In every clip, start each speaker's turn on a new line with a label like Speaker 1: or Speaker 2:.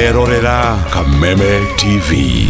Speaker 1: Urerorera Kameme TV.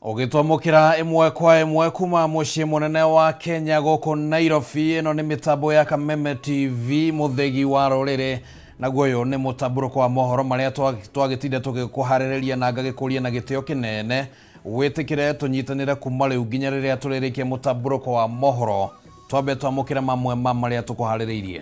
Speaker 1: Ogitwamukira imwe kwa imwe kuma mucii munene wa Kenya goko Nairobi. Ino ni mitambo ya Kameme TV, muthegi wa rorere naguo uyu ni Mutamburuko wa Mohoro maria twagitinde tugikuhariria na ngagikuria na gitio kinene. Witikire tunyitanire kuma riu nginya riria turirikie Mutamburuko wa Mohoro. Twambe twamukira mamwe maria tukuhaririirie.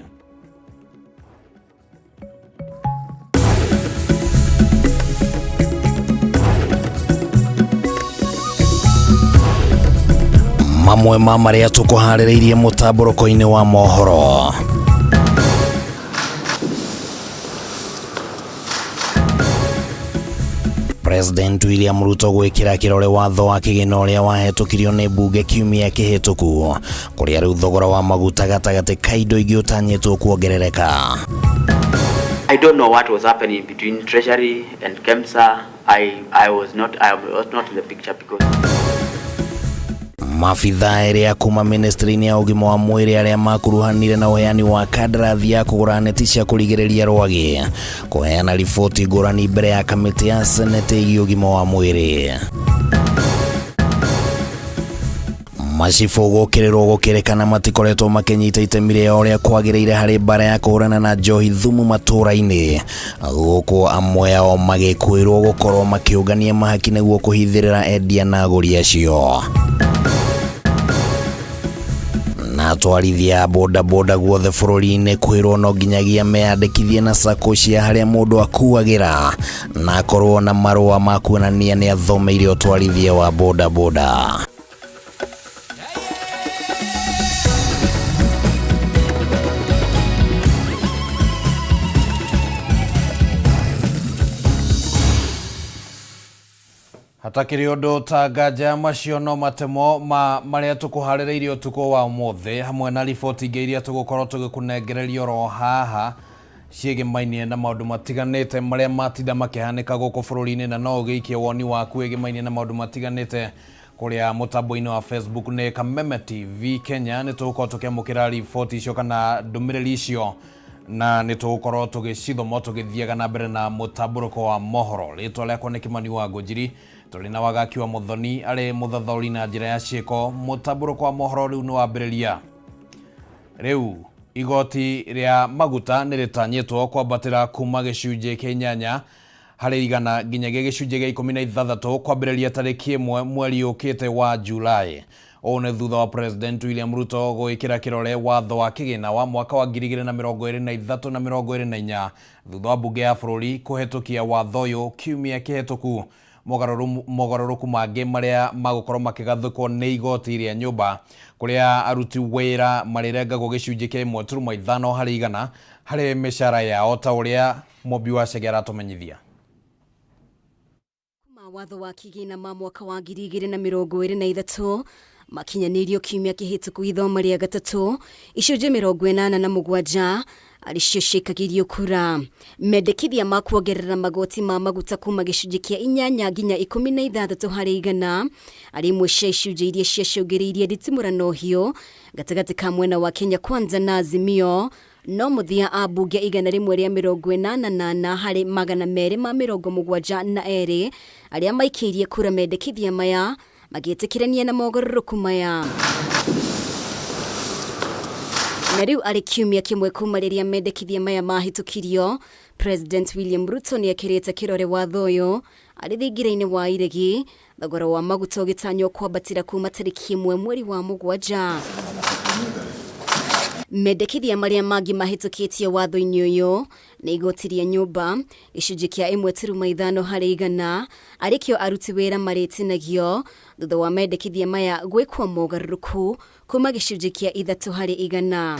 Speaker 1: Mamwe maria tukuhaririirie Mutamburuko-ini wa Mohoro. President William Ruto gwikira kirore watho wa kigina uria wahetokirio ni bunge kiumia kihituku kuria riu thogora wa maguta gatagati ka indo ingi utanyitwo kuongerereka.
Speaker 2: I don't know what was happening between Treasury and KEMSA. I was not in the picture because
Speaker 1: Mafitha area kuma ministry-ini ya ugima wa mwiri aria makuruhanire na uheani wa kandarathi ya kugura neti cia kurigiriria rwagi kuheana riboti ngurani mbere ya kamiti ya Senate ya ugima wa mwiri. Macibu gukirirwo gukirekana matikoretwo makinyita itemi riao ria kwagiriire hari bara ya kuhurana na njohi thumu matura-ini, guku amwe ao magikwirwo gukorwo makiungania mahaki niguo kuhithirira endia na aguri acio. Na twarithia boda guothe bururi-ini kwirwo no nginyagia meyandikithie na sacco cia haria mundu akuagira na akorwo na marua ma kuonania ni athomeire utwarithia wa boda. Hatakiri undu ta nganja macio no matemo maria tukuhaririirie utuko wa umuthi hamwe na riboti ingi iria tugukorwo tugikunengererio ro haha ciegimainie na maundu matiganite maria matinda makihanika guku bururi-ini, na no ugiikie woni waku egimainie na maundu matiganite kuria mutambo-ini wa Facebook ni Kameme TV Kenya. Ni tugukorwo tukiamukira riboti icio kana ndumiriri icio na ni tugukorwo tugicithoma tugithiaga na mbere na Mutamburuko wa Mohoro. Ritwa riakwa ni Kimani wa Ngujiri, tuli na wagaki wa Muthoni ari muthathori na njira ya ciiko. Mutamburuko wa Mohoro riu ni wambiriria. Riu igoti ria maguta ni ritanyitwo kwambatira kuma gicunje kia 8 hari igana nginya gicunje gia 16 kwambiriria tariki 1 mweri ukite wa Julai. One thutha wa President William Ruto gwikira kirore watho wa kigina wa mwaka wa 2023 na 2024 thutha wa bunge ya bururi kuhetukia watho uyu kiumia kihituku. Mogaruruku mangi maria magukorwo makigathukwo ni igoti ria nyumba kuria aruti wira marirengagwo gicunje kia 1.5 hari igana hari mishara yao ta uria Mobi wa Segera atumenyithia.
Speaker 3: Watho wa kigina ma mwaka wa 2023 makinyanirio kiumia kihituku ithoma ria gatatu icunje 87 aricio ciikagirio kura. Mendekithia ma kuongerera magoti ma maguta kuma gicunje kia 8 nginya 16 hari igana ari imwe cia icunje iria ciacungiriirie nditimurano hiyo gatagati ka mwena wa Kenya Kwanza na Azimio. No muthia abunge igana rimwe ria 88 hari 272 aria maikirie kura mendekithia maya magietikirania na mogaruruku maya. Na riu ari kiumia kimwe kuma riria mendekithia maya mahitukirio, President William Ruto ni akirite kirore watho uyu ari thingire-ini wa iregi thogora wa maguta ũgĩtanywo kwambatĩra kuma tarĩki 1 mweri wa Mũgwanja. Mendekithia marĩa mangĩ mahĩtũkĩtio watho-inĩ ũyũ nĩ igoti rĩa nyũmba gĩcunjĩ kĩa 1.5 harĩ igana arĩkĩo aruti wĩra marĩtinagio thutha wa mendekithia maya gwĩkwo mogarũrũku kuma gĩcunjĩ kĩa 3 harĩ igana.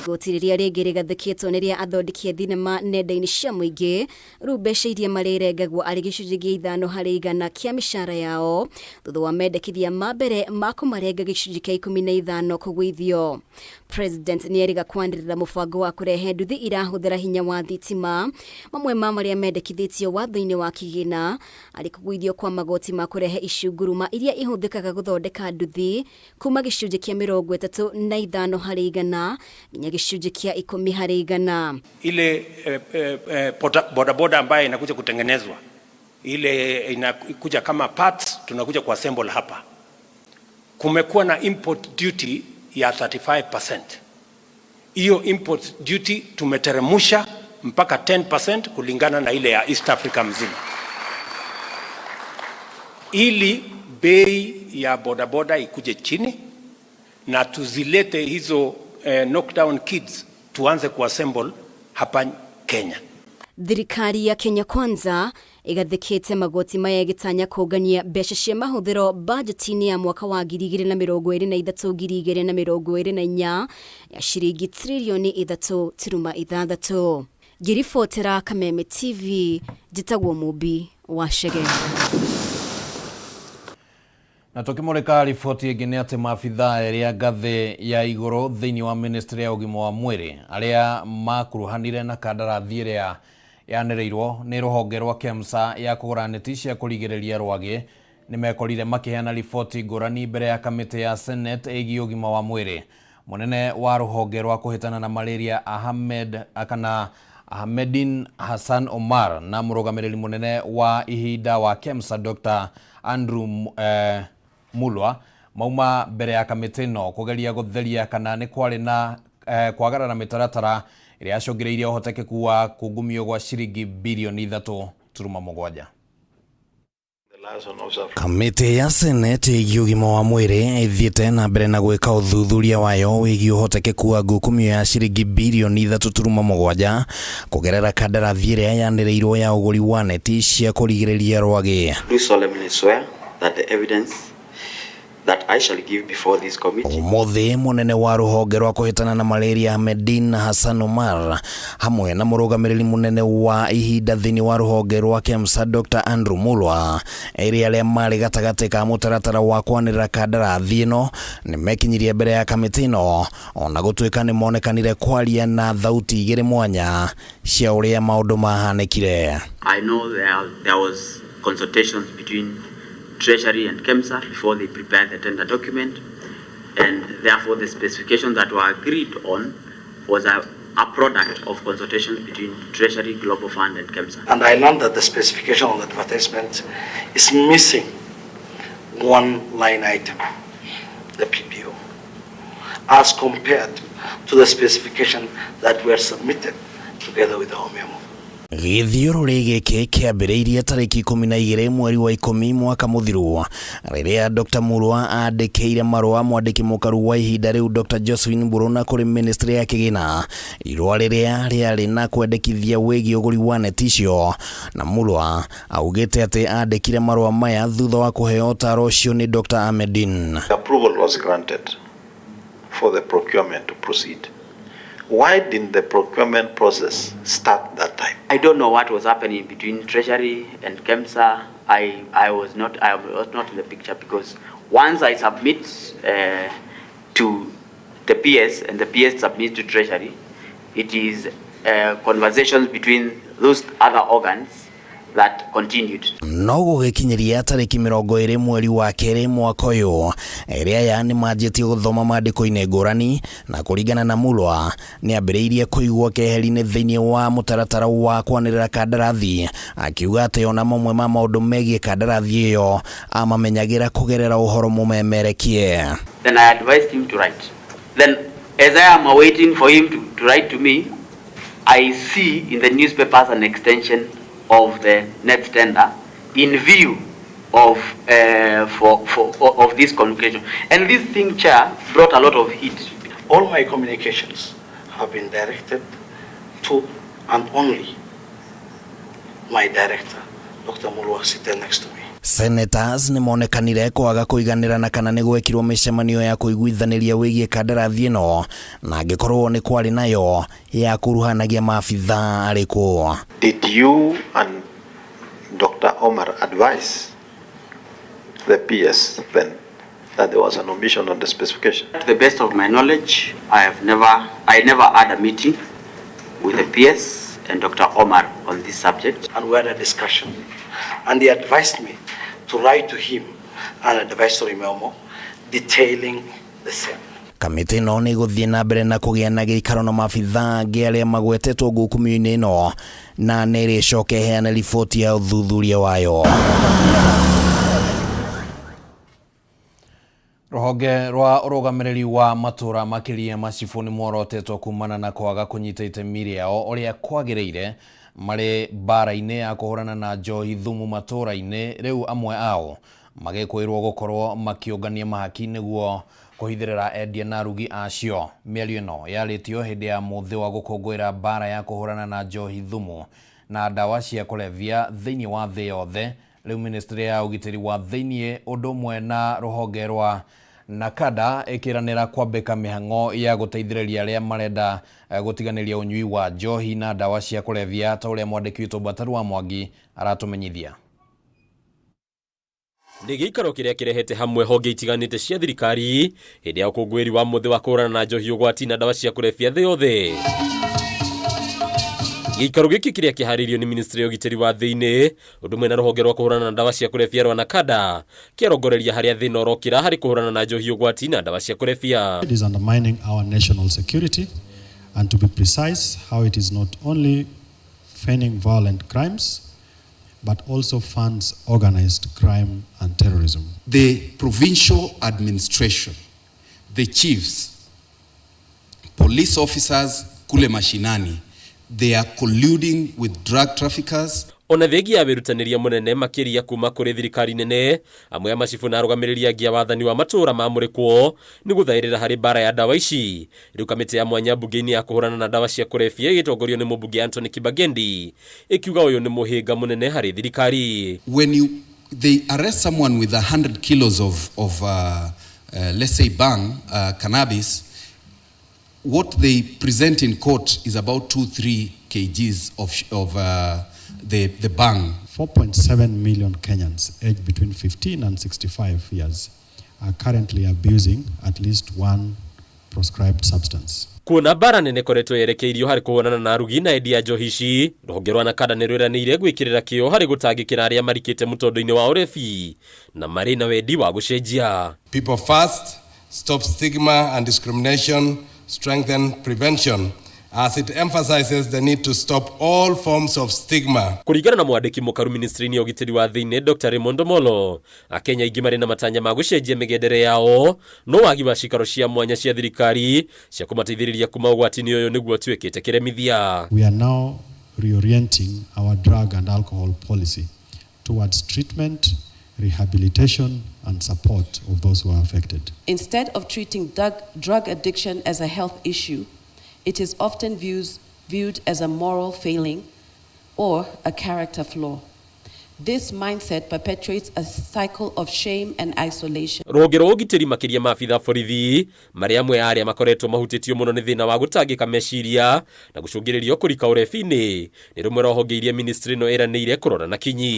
Speaker 3: Igoti rĩrĩa rĩngĩ rĩgathĩkĩtwo nĩ rĩa athondeki a thinema nenda-inĩ cia mũingĩ rĩu mbeca iria marĩrengagwo arĩ gĩcunjĩ gĩa 5 harĩ igana kĩa mĩcara yao thutha wa mendekithia ma mbere ma kũmarenga gĩcunjĩ kĩa 15 kũgũithio. President nĩ erĩga kwanĩrĩra mũbango wa kũrehe nduthi irahũthĩra hinya wa thitima. Mamwe ma marĩa mendekithĩtio watho-inĩ wa kĩgĩna arĩ kũgũithio kwa magoti ma kũrehe icunguruma iria ihũthĩkaga gũthondeka nduthi kuma gĩcunjĩ kĩa 35 harĩ igana nginya gĩcunjĩ kĩa 10 harĩ igana.
Speaker 4: Ile bodaboda ambayo inakuja kutengenezwa, ile inakuja kama parts, tunakuja kuassemble hapa. Kumekuwa na import duty ya 35%. Hiyo import duty tumeteremusha mpaka 10% kulingana na ile ya East Africa mzima, ili bei ya bodaboda ikuje chini na tuzilete hizo knockdown kids tuanze kuassemble hapa Kenya.
Speaker 3: Thirikari ya Kenya Kwanza igathĩkĩte magoti maya ĩgĩtanya kũngania mbeca cia mahũthĩro budget-inĩ ya mwaka wa 2023-2024 ya ciringi trilioni 3.6. Ngĩribotera Kameme TV, njĩtagwo Mũmbi wa Chege.
Speaker 1: Na tukimurika riboti ĩngĩ nĩ atĩ maabitha erĩ a ngathĩ ya igũrũ thĩinĩ wa ministry ya ũgima wa mwĩrĩ arĩa makuruhanire na kandarathi ĩrĩa yanĩrĩirwo nĩ rũhonge rwa KEMSA ya kũgũra neti cia kũrigĩrĩria rwagĩ nĩ mekorire makĩheana riboti ngũrani mbere ya kamĩtĩ ya Senate ĩgiĩ ũgima wa mwĩrĩ. Mũnene wa rũhonge rwa kũhĩtana na malaria Ahmedin Hassan Omar na mũrũgamĩrĩri mũnene wa ihinda wa KEMSA Dr. Andrew Mulwa mauma mbere ya kamĩtĩ ĩno kũgeria gũtheria kana nĩ kwarĩ na kwagarara mĩtaratara ĩrĩa yacũngĩrĩirie ũhotekeku wa kungumio gwa ciringi bilioni 3.7.
Speaker 5: Kamĩtĩ ya Senate ĩgiĩ ũgima wa mwĩrĩ ĩthiĩte na mbere na gwĩka ũthuthuria wayo wĩgiĩ ũhotekeku wa ngũkumio ya ciringi bilioni 3.7 kũgerera kandarathi ĩrĩa yanĩrĩirwo ya ũgũri wa neti cia kũrigĩrĩria rwagĩ.
Speaker 2: Do solemnly swear that the evidence that I shall give before this committee.
Speaker 5: Mũthĩ mũnene wa rũhonge rwa kũhĩtana na malaria Ahmedin Hassan Omar hamwe na mũrũgamĩrĩri mũnene wa ihinda thĩinĩ wa rũhonge rwa KEMSA Dr. Andrew Mulwa ĩrĩa arĩa marĩ gatagatĩ ka mũtaratara wa kwanĩrĩra kandarathi ĩno nĩ mekinyirie mbere ya kamĩtĩ ĩno ona gũtuĩka nĩ monekanire kwaria na thauti igĩrĩ mwanya cia ũrĩa maũndũ mahanĩkire.
Speaker 2: I know there was consultations between Treasury and KEMSA before they prepared the tender document, and therefore the specifications that were agreed on was a product of consultations between Treasury, Global Fund and KEMSA.
Speaker 6: And I learned that the specification on the advertisement is missing one line item, the PPO, as compared to the specification that were submitted together with our memo.
Speaker 5: Gĩthiũrũrĩ gĩkĩ kĩambĩrĩirie tarĩki 12 mweri wa 10 mwaka mũthiru rĩrĩa Dr. Mulwa andĩkĩire marũa mwandĩki mũkaru wa ihinda rĩu Dr. Josephine Buruna kũrĩ ministry ya kĩgĩna irũa rĩrĩa rĩarĩ na kwendekithia wĩgiĩ ũgũri wa neti icio, na Mulwa augĩte atĩ andĩkire marũa maya thutha wa kũheo ũtaaro ũcio nĩ Dr. Ahmedin.
Speaker 7: Approval was granted for the procurement to proceed. Why didn't the procurement process start that time?
Speaker 2: I don't know what was happening between Treasury and KEMSA. I was not in the picture, because once I submit to the PS and the PS submits to Treasury, it is conversations between those other organs that continued.
Speaker 5: No gũgĩkinyeria tarĩki 20 mweri wa 2 mwaka ũyũ ĩrĩa yani manjĩtie gũthoma maandĩko-inĩ ngũrani na kũringana na Mulwa nĩ ambĩrĩirie kũigwo keheri-inĩ thĩinĩ wa mũtaratara wa kwanĩrĩra kandarathi, akiuga atĩ ona mamwe ma maũndũ megiĩ kandarathi ĩyo amamenyagĩra kũgerera ũhoro mũmemerekie.
Speaker 2: Then I advised him to write. Then as I am waiting for him to write to me, I see in the newspapers an extension of the net tender in view of this communication. And this thing, Chair, brought a lot of heat.
Speaker 6: All my communications have been directed to and only my director, Dr. Mutamburuko, sitting next to me.
Speaker 5: Senators ni monekanire kwaga kuiganirana kana ni gwekirwo micemanio ya kuiguithaniria wigie kandarathi ino na angikorwo ni kwari nayo ya kuruhanagia maafitha ariko.
Speaker 7: Did you and Dr. Omar advise the PS then that there was an omission on the specification?
Speaker 2: To the best of my knowledge, I never had a meeting with the PS and Dr. Omar on this subject.
Speaker 6: And we had a discussion, and he advised me to write to him an advisory memo detailing the same.
Speaker 5: Kamiti no ni guthie na mbere na kugia na giikaro na maafitha angi aria magwetetwo ngukumio-ini ino na niri coke heana riboti ya uthuthuria wayo.
Speaker 1: Ruhonge rwa urugamiriri wa matura makiria macibu ni mworotetwo kumana na kwaga kunyita itemi riao uria kwagiriire mari bara-ini ya kuhurana na njohi thumu matura-ini. Riu amwe ao magikwirwo gukorwo makiungania mahaki niguo kuhithirira endia na rugi acio. Mĩario ĩno yaritio hindi ya muthi wa gukungwira bara ya kuhurana na njohi thumu na dawa cia kulevya thiini wa thi yothe. Riu ministry ya ugitiri wa thiini undu umwe na ruhonge rwa NACADA ikiranira kwambika mihango ya guteithiriria aria marenda gutiganiria unyui wa njohi na dawa cia kulevya ta uria mwandiki witũ Bataru wa Mwangi aratumenyithia.
Speaker 8: Nĩ gĩikaro kĩrĩa kĩrehete hamwe honge itiganĩte cia thirikari hĩndĩ ya ũkũngũĩri wa mũthĩ wa kũhũrana na njohi ũgwati na dawa cia kulevya thĩ yothe. Gĩikaro gĩkĩ kĩrĩa kĩharĩirio nĩ ministry ya ũgitĩri wa thĩinĩ ũndũ ũmwe na rũhonge rwa kũhũrana na dawa cia kulevya rwa NACADA kĩarongoreria harĩa thĩna ũrokĩra harĩ kũhũrana na njohi ũgwati na dawa cia kulevya.
Speaker 9: It is undermining our national security, and to be precise, how it is not only feigning violent crimes but also funds organized crime and terrorism.
Speaker 10: The provincial administration, the chiefs, police officers kule mashinani, they are colluding with drug traffickers.
Speaker 8: Ona thegi ya wirutanĩria mũnene makĩria kuma kũrĩ thirikari nene amwe ya macibu na arũgamĩrĩri angĩ a wathani wa matũra mamũrĩkwo nĩ gũthaĩrĩra harĩ bara ya dawa ici. Rĩu kamĩtĩ ya mwanya mbunge-inĩ ya kũhũrana na dawa cia kulevya ĩgĩtongorio nĩ mũmbunge Anthony Kibagendi ĩkiuga ũyũ nĩ mũhĩnga mũnene harĩ thirikari.
Speaker 10: When they arrest someone with 100 kilos of let's say cannabis, what they present in court is about 2-3 kgs of the bang.
Speaker 9: 4.7 million Kenyans aged between 15 and 65 years are currently abusing at least one prescribed substance.
Speaker 8: Kuona bara nene koretwo yerekeirio harĩ kũhũrana na rugi na endia njohi ici, rũhonge rwa NACADA nĩ rwĩranĩire gwĩkĩrĩra kĩo harĩ gũtangĩkĩra arĩa marikĩte mũtondo-inĩ wa ũrebi na marĩ na wendi wa gũcenjia.
Speaker 11: People first, stop stigma and discrimination, strengthen prevention, as it emphasizes the need to stop all forms of stigma.
Speaker 8: Kũringana na mwandĩki mũkaru ministry-inĩ ya ũgitĩri wa thĩinĩ Dr. Raymond Molo, Akenya aingĩ marĩ na matanya ma gũcenjia mĩgendere yao no wagi wa cikaro cia mwanya cia thirikari cia kũmateithĩrĩria kuma ũgwati-inĩ ũyũ nĩguo tuĩkĩte kĩremithia.
Speaker 9: We are now reorienting our drug and alcohol policy towards treatment, rehabilitation and support of those who are affected.
Speaker 12: Instead of treating drug addiction as a health issue, it is often viewed as a moral failing or a character flaw. This mindset perpetuates a cycle of shame and isolation.
Speaker 8: Rũhonge rwa ũgitĩri makĩria maabitha borithi marĩa amwe arĩa makoretwo mahutĩtio mũno nĩ thĩna wa gũtangĩka meciria na gũcũngĩrĩrio kũrika ũrebi-inĩ nĩ rũmwe rwa honge iria ministry ĩno ĩranĩire kũrora na kinyi.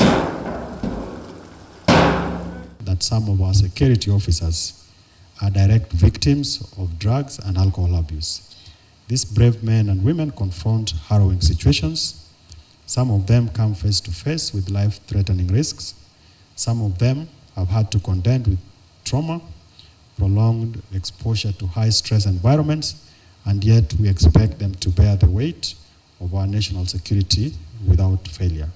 Speaker 9: That some of our security officers are direct victims of drugs and alcohol abuse. These brave men and women confront harrowing situations. Some of them come face to face with life-threatening risks. Some of them have had to contend with trauma, prolonged exposure to high-stress environments, and yet we expect them to bear the weight of our national security without failure.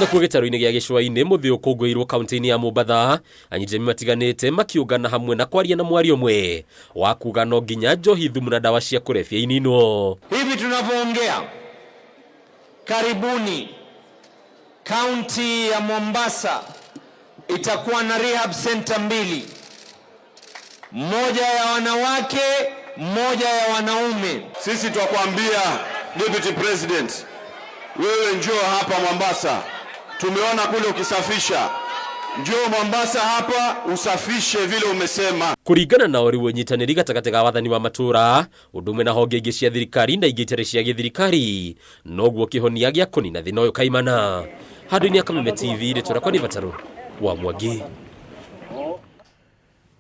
Speaker 8: Na kuo gĩtaro-inĩ gĩa gĩcũa-inĩ mũthĩ ũkũngũĩirwo kaunti-inĩ ya Mombatha, anyitĩrĩri matiganĩte makiũngana hamwe na kwaria na mwario ũmwe wa kuga no nginya njohi thumu na dawa cia kulevya ininwo.
Speaker 13: Hivi tunavyoongea, karibuni Kaunti ya Mombasa itakuwa na rehab center 2. Moja ya wanawake, moja ya wanaume.
Speaker 14: Sisi twakwambia Deputy President, wewe njoo hapa Mombasa. Tumeona kule ukisafisha. Njoo Mombasa hapa usafishe vile umesema.
Speaker 8: Kuringana na ori wenyitaniri gatagati ga wathani wa matura, undume na honge ingi cia thirikari na ingĩ cia githirikari, noguo kihonia gĩa kũnina thĩna ũyũ kaimana. Handũ-inĩ ya Kameme TV rĩtũra ni Bataru wa Mwangi.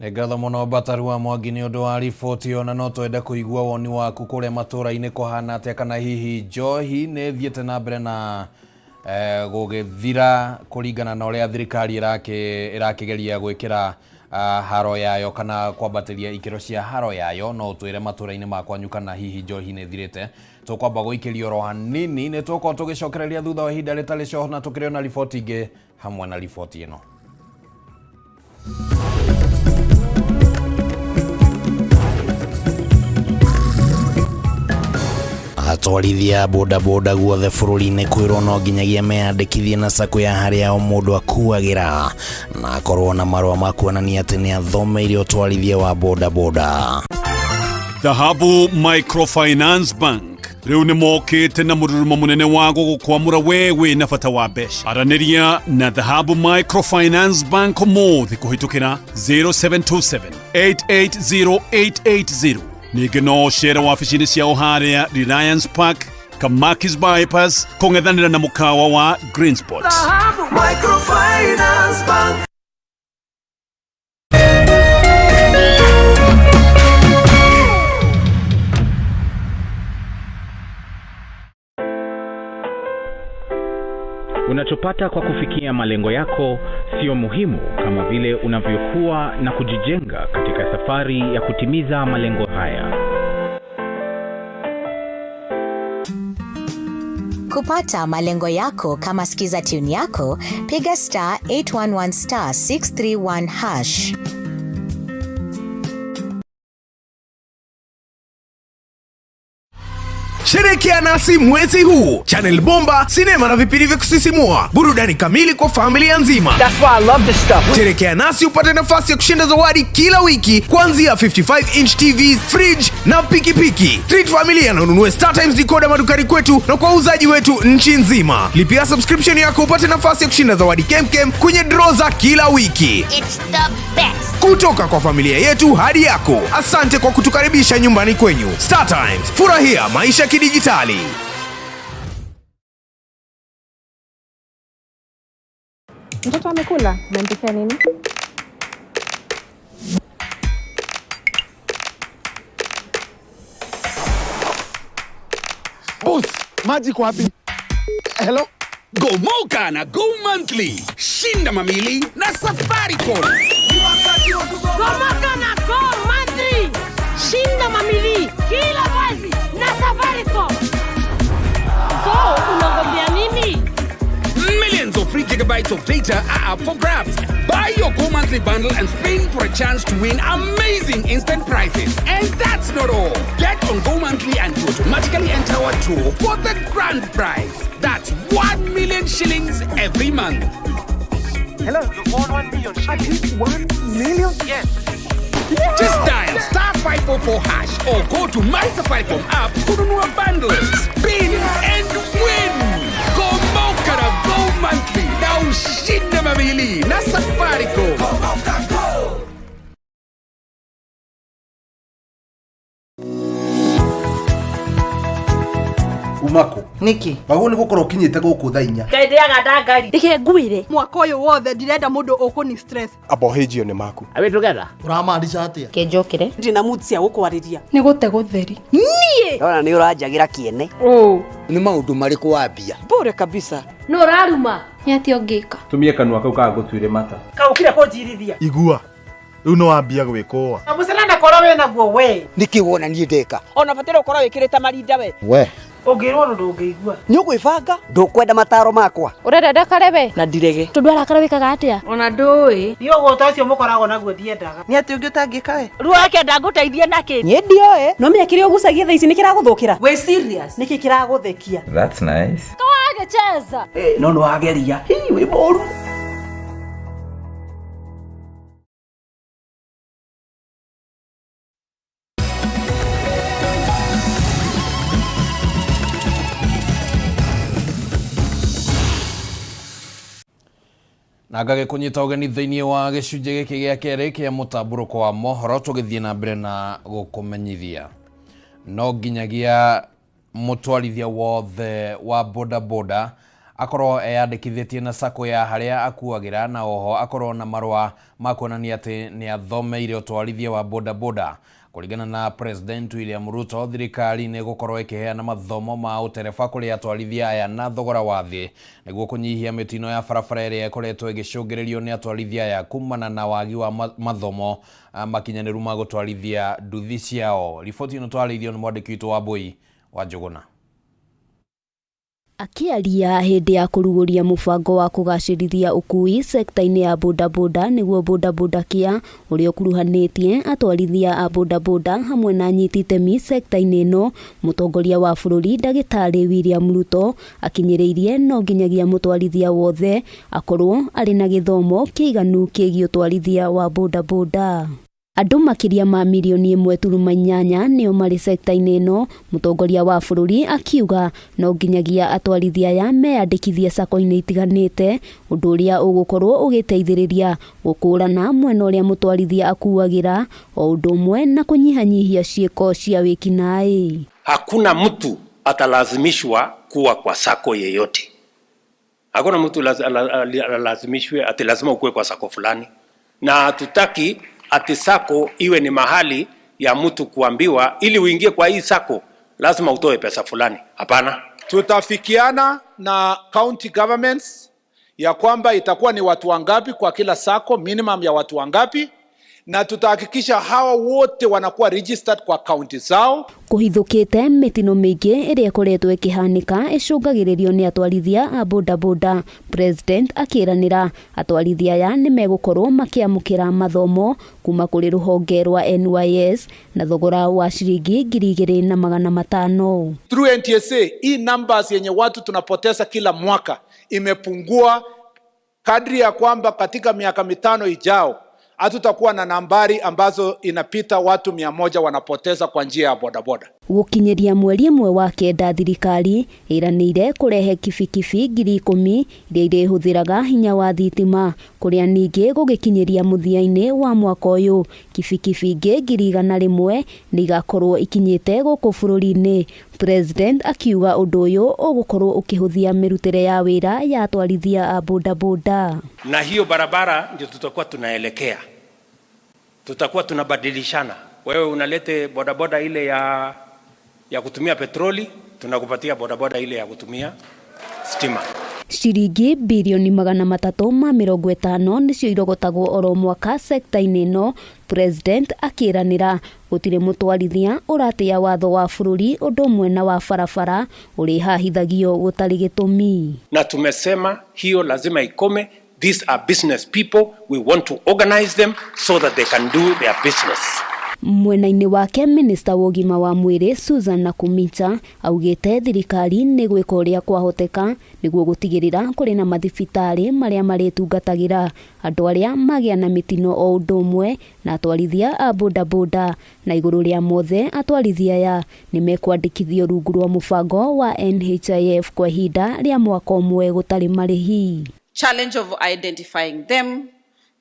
Speaker 1: Ngatho muno Bataru wa Mwangi ni ũndũ wa riboti ona no twende kũigua woni waku kũrĩa matũra-inĩ kũhana atĩa kana hihi njohi nĩ thiĩte na mbere na gũgĩthira kũringana na ũrĩa thirikari ĩrakĩgeria gwĩkĩra haro yayo kana kwambatĩria ikĩro cia haro yayo. No twĩre matũra-inĩ makwanyu kana hihi njohi nĩ thirĩte. Tũkwamba gũikĩrio oro hanini nĩ tũkorwo tũgĩcokereria thutha wa ihinda rĩtarĩ coho na tũkĩrĩ na riboti ingĩ hamwe na riboti ĩno.
Speaker 5: Atwarithia bodaboda guothe bũrũri-inĩ kwĩrwo no nginyagia meyandĩkithie na sacco ya harĩa o mũndũ akuagĩra na akorwo na marũa ma kuonania atĩ nĩ athomeire ũtwarithia wa bodaboda.
Speaker 15: Dhahabu Microfinance Bank rĩu nĩ mokĩte na mũrurumo mũnene wa gũgũkwamũra wewe na bata wa mbeca. Aranĩria na Dhahabu Microfinance Bank ũmũthĩ kũhĩtũkĩra 0727 880880. Ningĩ no cera wabici-inĩ ciao harĩa Reliance Park, Kamakis Bypass, kũng'ethanĩra na mũkawa wa Green Spot.
Speaker 16: Dhahabu Microfinance Bank.
Speaker 17: Unachopata kwa kufikia malengo yako sio muhimu kama vile unavyokuwa na kujijenga katika safari ya kutimiza malengo haya.
Speaker 18: Kupata malengo yako kama skiza tune yako, piga *811 *631#.
Speaker 19: Sherekea nasi mwezi huu. Channel bomba, sinema na vipindi vya kusisimua. Burudani kamili kwa familia nzima.
Speaker 16: That's why I love this stuff.
Speaker 19: Sherekea nasi upate nafasi ya kushinda zawadi kila wiki kuanzia 55-inch TVs, fridge na pikipiki. Treat familia na ununue StarTimes decoder madukani kwetu na kwa uzaji wetu nchi nzima. Lipia subscription yako upate nafasi ya kushinda zawadi kemkem kwenye draw za kila wiki.
Speaker 20: It's the best.
Speaker 19: Kutoka kwa familia yetu hadi yako. Asante kwa kutukaribisha nyumbani kwenyu. StarTimes, furahia maisha kidijitali.
Speaker 21: Mtoto amekula, umempikia nini?
Speaker 22: Boss, maji kwa wapi? Hello?
Speaker 23: Go Moka na Go Monthly. Shinda mamili na Safaricom.
Speaker 16: Go Moka na Go Monthly. Shinda mamili kila mwezi na Safaricom. So, unagombea nini?
Speaker 23: Millions of free gigabytes of data are up for grabs. Buy your Go Monthly bundle and spin for a chance to win amazing instant prizes. And that's not all. Get on Go Monthly and you automatically enter our draw for the grand prize. That's 1 million shillings every month.
Speaker 22: Hello? You won 1 million shillings. 1 million?
Speaker 23: Yes. Yeah. Just dial *544# or go to My Safaricom app kununua bundles, spin and win. Go Moka na Go Monthly. Na ushinde mamili na Safaricom. Go.
Speaker 24: Umako
Speaker 25: niki
Speaker 24: bago ni gukora ukinyite guku thainya
Speaker 25: kaendeaga ndangari
Speaker 21: Ndike ngwire mwaka uyu wothe ndirenda mundu ukuni stress
Speaker 22: abohejio ni maku
Speaker 25: awe together
Speaker 24: uramaanisha atia
Speaker 25: kenjokire
Speaker 21: ndina mutsia gukwariria ni gute gutheri
Speaker 25: nie
Speaker 21: ona
Speaker 25: ni uranjagira kiene
Speaker 22: ni maundu mariku wambia
Speaker 21: bure kabisa no raruma ni atio ngika
Speaker 22: tumie kanua kau ka gutwire mata
Speaker 21: kaukire kunjirithia
Speaker 22: igua riu no wambia gwikoa
Speaker 21: na muselanda koro we naguo we
Speaker 22: niki wona nie ndeka
Speaker 21: ona fatero koro wikirita marinda we
Speaker 24: we
Speaker 22: Ongirwo ndungĩigua.
Speaker 25: Nĩ ũgwĩbanga ndũkwenda mataro makwa.
Speaker 2: Ũrenda ndakarebe
Speaker 25: na ndirege.
Speaker 2: Tondũ arakara wĩkaga atĩa?
Speaker 22: Ona ndũĩ. Nĩ ũgũta ũcio mũkoragwo naguo ndiendaga. Nĩ atĩ ũngĩ ũtangĩka we.
Speaker 2: Ruo akenda ngũteithie na kĩ?
Speaker 25: Niĩ ndioĩ.
Speaker 2: No menya kĩrĩa ũgucagia thaa ici nĩ kĩragũthũkĩra.
Speaker 22: We serious?
Speaker 2: Nĩkĩ kĩragũthekia?
Speaker 3: That's nice.
Speaker 2: Kawagecheza.
Speaker 24: No no wageria. Hii wĩ mũru.
Speaker 1: na ngagĩkũnyita ũgeni thĩinĩ wa gĩcunjĩ gĩkĩ gĩa kerĩ kĩa mũtamburuko wa mohoro tũgĩthiĩ na mbere na gũkũmenyithia no nginyagia mũtwarithia wothe wa bodaboda akorwo eyandĩkithĩtie na sako ya harĩa akuagĩra na oho akorwo na marũa ma kuonania atĩ nĩ athomeire ũtwarithia wa bodaboda. Kũringana na President William Ruto, thirikari nĩ gũkorwo ĩkĩheana mathomo ma ũtereba kũrĩ atwarithia aya na thogora wa thĩ nĩguo kũnyihia mĩtino ya barabara ĩrĩa ĩkoretwo ĩgĩcũngĩrĩrio nĩ atwarithia aya kumana na wagi wa mathomo makinyanĩru ma gũtwarithia nduthi ciao. Riboti ĩno twarĩirio nĩ mwandĩki witũ wa Mbui wa Njũgũna.
Speaker 4: Akiaria hĩndĩ ya kũrugũria mũbango wa kũgacĩrithia ũkui sekta-inĩ ya bodaboda nĩguo bodaboda kia ũrĩa ũkuruhanĩtie atwarithia a bodaboda hamwe na anyiti itemi sekta-inĩ ĩno, mũtongoria wa bũrũri ndagĩtarĩ William Ruto akinyĩrĩirie no nginyagia mũtwarithia wothe akorwo arĩ na gĩthomo kĩiganu kĩgiĩ ũtwarithia wa bodaboda. Andũ makĩria ma milioni 1.8 nĩo marĩ sekta-inĩ ĩno, mũtongoria wa bũrũri akiuga no nginyagia atwarithia aya meyandĩkithie sako-inĩ itiganĩte, ũndũ ũrĩa ũgũkorwo ũgĩteithĩrĩria gũkũrana mwena ũrĩa mũtwarithia akuagĩra o ũndũ ũmwe na kũnyihanyihia ciĩko cia wĩkinaĩ.
Speaker 7: Hakuna mtu atalazimishwa kuwa kwa sako yeyote. Hakuna mtu lazimishwe ati lazima ukue kwa sako fulani, na tutaki ati sako iwe ni mahali ya mtu kuambiwa ili uingie kwa hii sako lazima utoe pesa fulani. Hapana.
Speaker 20: Tutafikiana na county governments ya kwamba itakuwa ni watu wangapi kwa kila sako, minimum ya watu wangapi, na tutahakikisha hawa wote wanakuwa registered kwa county zao.
Speaker 4: Kuhithũkĩte mĩtino mĩingĩ ĩrĩa ĩkoretwo ĩkĩhanĩka ĩcũngagĩrĩrio nĩ atwarithia a bodaboda. President akĩranĩra atwarithia aya nĩ megũkorwo makĩamũkĩra mathomo kuma kũrĩ rũhonge rwa NYS na thogora wa ciringi 2,500.
Speaker 20: Through NTSA, hii numbers yenye watu tunapoteza kila mwaka imepungua kadri ya kwamba katika miaka 5 ijao hatutakuwa na nambari ambazo inapita watu 100 wanapoteza kwa njia ya bodaboda.
Speaker 4: Gũkinyĩria mweri ĩmwe wa kenda thirikari ĩranĩire kũrehe kibikibi 10,000 iria irĩhũthĩraga hinya wa thitima, kũrĩa ningĩ gũgĩkinyĩria mũthia-inĩ wa mwaka ũyũ kibikibi ingĩ 100,000 nĩ igakorwo ikinyĩte gũkũ bũrũri-inĩ. President akiuga ũndũ ũyũ ũgũkorwo ũkĩhũthia mĩrutĩre ya wĩra ya atwarithia a bodaboda.
Speaker 7: Na hiyo barabara ndio tutakuwa tunaelekea. Tutakuwa tunabadilishana. Wewe unalete bodaboda ile ya kutumia petroli, tunakupatia bodaboda ile ya kutumia stima.
Speaker 4: Ciringi bilioni 350 nĩcio irogotagwo oro mwaka sekta-inĩ ĩno. President akĩranĩra gũtirĩ mũtwarithia ũratĩa watho wa bũrũri ũndũ ũmwe na wa barabara ũrĩ hahithagio gũtarĩ gĩtũmi.
Speaker 7: Na tumesema hiyo lazima ikome. These are business people. We want to organize them so that they can do their business.
Speaker 4: Mwena-inĩ wake minista wa ũgima wa mwĩrĩ Susan Nakhumicha augĩte thirikari nĩ gwĩka ũrĩa kwahoteka nĩguo gũtigĩrĩra kũrĩ na mathibitarĩ marĩa marĩtungatagĩra andũ arĩa magĩa na mĩtino o ũndũ ũmwe na atwarithia a bodaboda, na igũrũ rĩa mothe atwarithia aya nĩ mekwandĩkithio rungu rwa mũbango wa NHIF kwa ihinda rĩa mwaka ũmwe gũtarĩ marĩhi.
Speaker 26: Challenge of identifying them,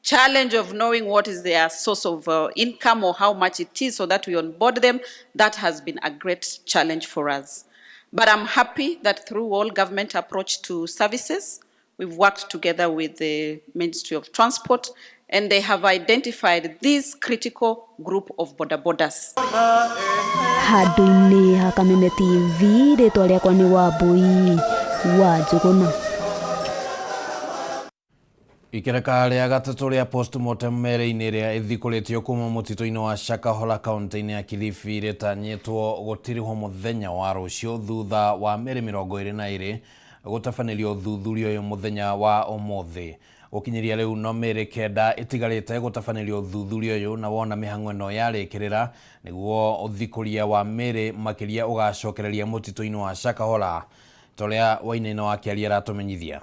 Speaker 26: challenge of knowing what is their source of income or how much it is so that we onboard them. That has been a great challenge for us. But I'm happy that through all government approach to services, we've worked together with the Ministry of Transport and they have identified this critical group of bodabodas.
Speaker 4: Handũ-inĩ ha Kameme TV, rĩtwa rĩakwa nĩ Wambui wa Njũgũna.
Speaker 1: Ikereka rĩa gatatũ rĩa postmortem mere-inĩ rĩa ithikũrĩtio kuma mũtitũ-inĩ wa Shakahola kaunti-inĩ ya Kilifi rĩtanyĩtwo gũtirĩho mũthenya wa rũciũ thutha wa mĩrĩ 22 gũtabanĩrio ũthuthuria ũyũ mũthenya wa ũmũthĩ. Gũkinyĩria rĩu no mĩrĩ kenda ĩtigarĩte gũtabanĩrio ũthuthuria ũyũ na wona mĩhang'o ĩno yarĩkĩrĩra nĩguo ũthikũria wa mĩrĩ makĩria ũgacokereria mũtitũ-inĩ wa Shakahola. Tũrĩa Wainaina wa Kĩaria aratũmenyithia.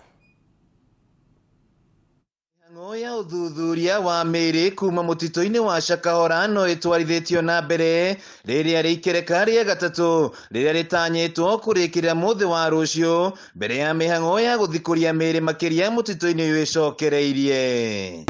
Speaker 3: Ngoya uthuthuria wa mĩrĩ kuma mũtitũ-inĩ wa Shakahola no ĩtwarithĩtio na mbere rĩrĩa rĩikereka rĩa gatatũ rĩrĩa rĩtanyĩtwo kũrĩkĩrĩra mũthĩ wa rũciũ mbere ya mĩhang'o ya gũthikũria mĩrĩ makĩria mũtitũ-inĩ ũyũ ĩcokereirie.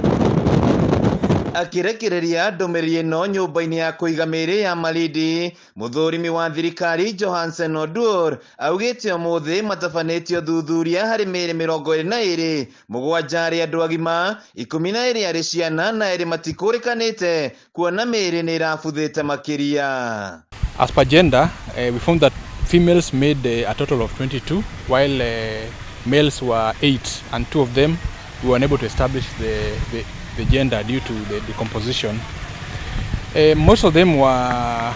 Speaker 3: Akirekereria ndũmĩrĩri ĩno nyũmba-inĩ ya kũiga mĩrĩ ya Malindi, mũthũrimi wa thirikari Johansen Oduor augĩte ũmũthĩ matabanĩtio thuthuria harĩ mĩrĩ 22, 7 arĩ andũ agima, 12 arĩ ciana na 2 matikũrĩkanĩte kuona mĩrĩ nĩ ĩrabuthĩte makĩria.
Speaker 6: As per gender, we found that females made a total of 22 while males were 8, and 2 of them we were unable to establish the gender due to the decomposition. Most of them were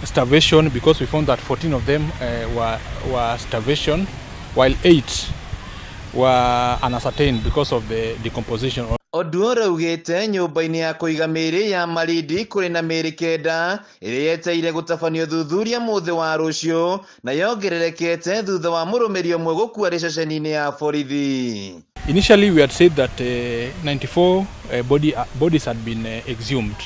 Speaker 6: starvation because we found that 14 of them were starvation while 8 were unascertained because of the decomposition.
Speaker 3: Oduor augĩte nyũmba-inĩ ya kũiga mĩrĩ ya Malindi kũrĩ na mĩrĩ kenda ĩrĩa yeteire gũtabanio thuthuria mũthĩ wa rũciũ na yongererekete thutha wa mũrũmĩrĩri ũmwe gũkua rĩceceni-inĩ ya borithi.
Speaker 6: Initially we had said that 94 bodies had been exhumed,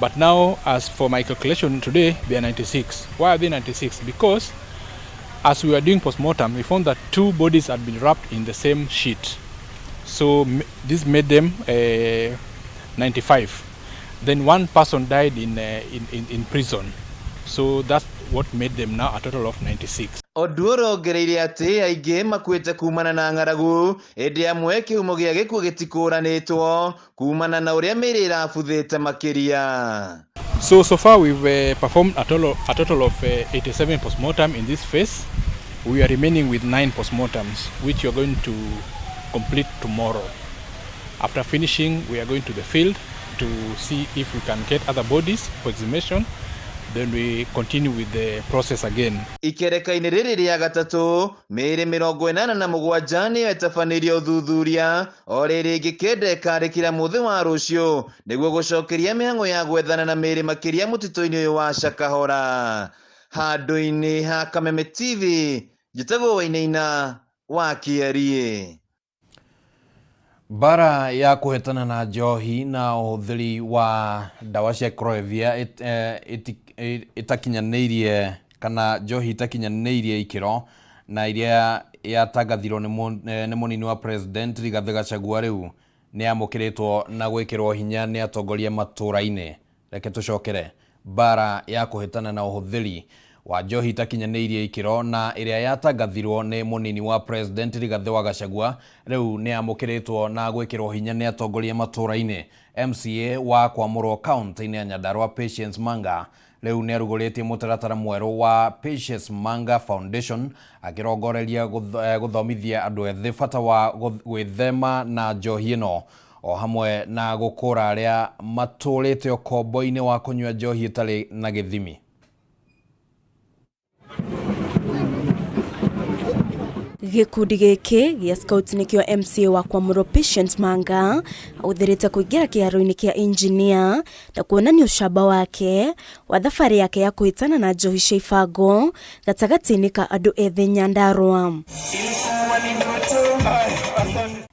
Speaker 6: but now as for my calculation today they are 96. Why are they 96? Because as we were doing postmortem we found that 2 bodies had been wrapped in the same sheet. So this made them 95. Then 1 person died in prison. So that's what made them now a total of 96.
Speaker 3: Oduor ongereire atĩ aingĩ makuĩte kumana na ng'aragu, hĩndĩ amwe kĩhumo gĩa gĩkuũ gĩtikũranĩtwo kumana na ũrĩa mĩrĩ ĩrabuthĩte makĩria.
Speaker 6: So far we've performed a total of 87 postmortem in this phase. We are remaining with 9 postmortems, which we are going to complete tomorrow. After finishing, we are going to the field to see if we can get other bodies for exhumation. Then we continue with the process again.
Speaker 3: Ikereka-inĩ rĩrĩ rĩa gatatũ, mĩrĩ 87 nĩyo ĩtabanĩrio ũthuthuria, o rĩrĩ ĩngĩ kenda ĩkarĩkĩra mũthĩ wa rũciũ nĩguo gũcokeria mĩhang'o ya gwethana na mĩrĩ makĩria mũtitũ-inĩ ũyũ wa Shakahola. Handũ-inĩ ha Kameme TV, njĩtagwo Wainaina wa Kĩaria.
Speaker 1: Bara ya kuhetana na njohi na ũhũthĩri wa ndawa cia kulevya itakinyanĩirie kana njohi itakinyanĩirie ikĩro na iria yatangathirwo nĩ mũnini wa president Rigathĩ Gachagua rĩu nĩ amũkĩrĩtwo na gwĩkĩrwo hinya nĩ atongoria matũra-inĩ. Reke tũcokere. Bara ya kuhetana na ũhũthĩri wa njohi itakinyanĩirie ikĩro na ĩrĩa yatangathirwo nĩ mũnini wa president Rigathĩ Gachagua rĩu nĩ amũkĩrĩtwo na gwĩkĩrwo hinya nĩ atongoria matũra-inĩ. MCA wa Kwamũrwo kaunti-inĩ ya Nyandarua Patience Manga rĩu nĩ arugũrĩtie mũtaratara mwerũ wa Patience Manga Foundation akĩrongoreria gũthomithia andũ ethĩ bata wa gwĩthema na njohi ĩno o hamwe na gũkũra arĩa matũrĩte ũkombo-inĩ wa kũnyua njohi ĩtarĩ na gĩthimi.
Speaker 4: Gikundi gĩkĩ gĩa Scouts nĩkĩo MCA wa Kwamũrwo Patience Manga aũthĩrĩte kũingĩra kĩharo-inĩ kĩa engineer na kuonania ũcamba wake wa thabarĩ yake ya kũhĩtana na njohi cia ibango gatagatĩ-inĩ ka andũ ethĩ Nyandarua.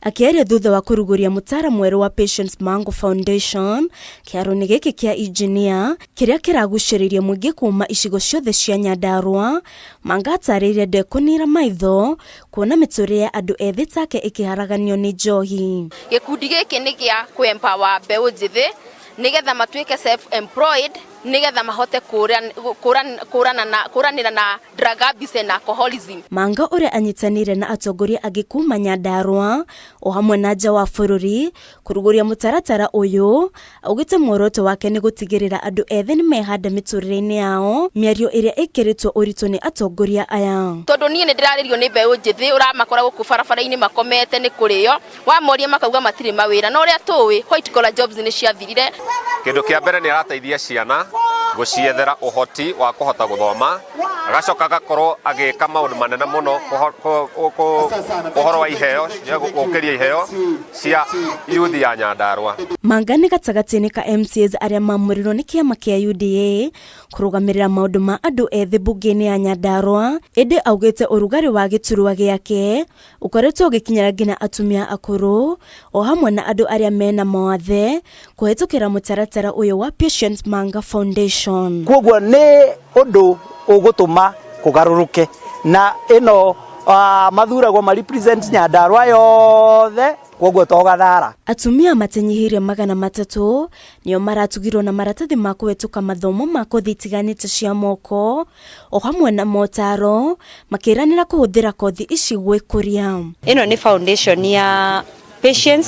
Speaker 4: Akĩaria thutha wa kũrugũria mũtaara mwerũ wa Patience Manga Foundation kĩharo-inĩ gĩkĩ kĩa engineer kĩrĩa kĩragucĩrĩria mũingĩ kuma icigo ciothe cia Nyandarua, Manga atarĩirie ndekũnira maitho kuona mĩtũrĩre ya andũ ethĩ take ĩkĩharaganio nĩ njohi.
Speaker 9: Gĩkundi gĩkĩ nĩ gĩa kwempower mbeũ njĩthĩ nĩgetha matuĩke self-employed nigetha mahote kuranira na drug abuse na alcoholism.
Speaker 4: Manga uria anyitanire na atongoria angi kuma Nyandarua o hamwe na nja wa bururi kuruguria mutaratara uyu augite mworoto wake ni gutigirira andu ethĩ ni mehanda miturire-ini yao miario iria ikiritwo uritu ni atongoria aya.
Speaker 9: Tondu nie ni ndiraririo ni mbeũ njithi uramakora guku barabara-ini makomete ni kurio wa moria makauga matiri mawira no uria tuwi white collar jobs ni ciathirire.
Speaker 10: Kindu kia mbere ni arateithia ciana guciethera uhoti wa kuhota guthoma agacoka gakorwo agika maundu manene muno uhoro wa iheo gukiria iheo cia youth ya Nyandarua.
Speaker 4: Manga ni gatagati-ini ka MCAs aria mamurirwo ni kiama kia UDA kurugamirira maundu ma andu ethĩ bunge-ini ya Nyandarua indi augite urugari wa giturwa giake ukoretwo ugikinyira nginya atumia akuru o hamwe na andu aria mena mawathe kuhetukira mutaratara uyu wa Patient Manga Foundation.
Speaker 25: Kwoguo ni undu ugutuma kugaruruke na ino mathuragwo ma represent Nyandarua yothe kwoguo togathara.
Speaker 4: Atumia matenyihirie 300 nio maratugirwo na maratathi ma kuhetuka mathomo ma kothi itiganite cia moko o hamwe na motaro makiranira kuhuthira kothi ici gwikuria.
Speaker 11: Ino ni foundation ya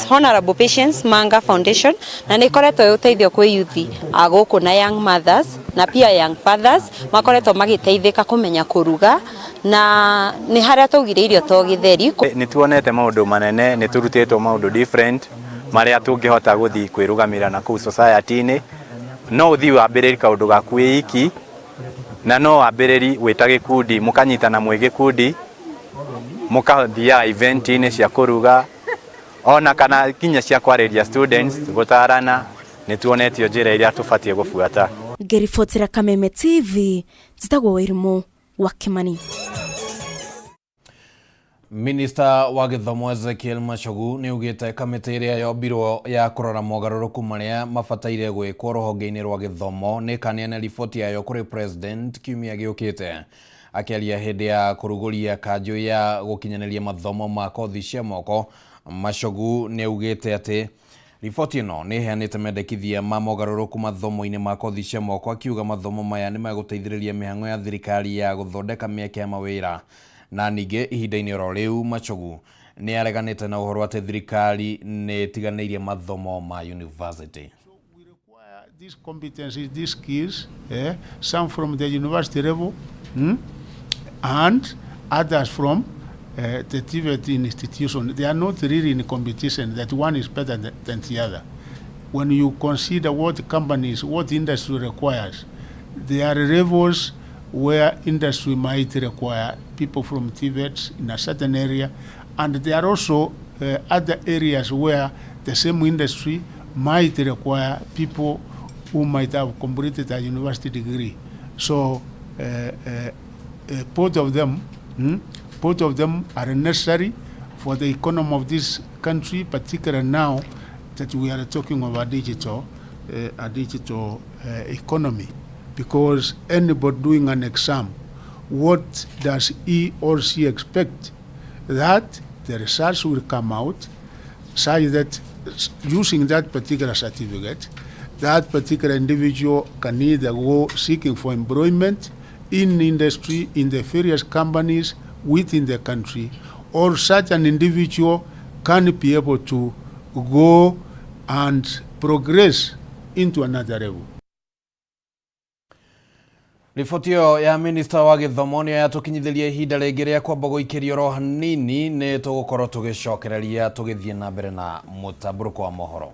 Speaker 11: Honorable Patience Manga Foundation na nikoretwo uteithio kwi youth aguku na young mothers na pia young fathers makoretwo magiteithika kumenya kuruga na ni haria tugire irio to githeri.
Speaker 12: Ni tuonete maundu manene, ni turutetwo maundu different maria tungihota guthi kwirugamira na ku society-ini. No uthi wambiriri kaundu gaku iki na no wambiriri wita gikundi mukanyitana mwe gikundi mukathia event-ini cia kuruga ona kana kinya cia kwariria students gutarana. Ni tuonetio njira iria tubatie gufuata.
Speaker 4: Ngeribotera Kameme TV zitagwo Wairimu wa Kimani.
Speaker 1: Minister wa githomo Ezekiel Machogu ni ugite kamiti iria yombirwo ya kurora mogaruruku maria mabataire gwikwo ruhonge-ini rwa githomo ni kaniana riboti yayo kuri president kiumia giukite. Akiaria hindi ya kuruguria kanjo ya gukinyaniria mathomo ma kothi cia moko, Machogu ni ugite ati riboti ino ni heanite mendekithia ma mogaruruku mathomo-ini ma kothi cia moko, akiuga mathomo maya ni maguteithiriria mihango ya thirikari ya guthondeka mieke ya mawira. Na ninge ihinda-ini ro riu Machogu ni areganite na uhoro ati thirikari ni tiganeirie mathomo ma university.
Speaker 13: These competencies, these skills, some from the university level and others from the TVET institution. They are not really in competition that one is better than the other. When you consider what companies, what industry requires, there are levels where industry might require people from TVETs in a certain area, and there are also other areas where the same industry might require people who might have completed a university degree. So both of them are necessary for the economy of this country, particularly now that we are talking of a digital economy. Because anybody doing an exam, what does he or she expect? That the results will come out such that using that particular certificate, that particular individual can either go seeking for employment in industry, in the various companies within the country, or such an individual can be able to go and progress into another level.
Speaker 1: Riboti ya Minister wa githomo ni yatukinyithirie ihinda ringi ria kwamba guikirio ro hanini ni tugukorwo tugicokereria tugithie na mbere na mutamburuko wa mohoro.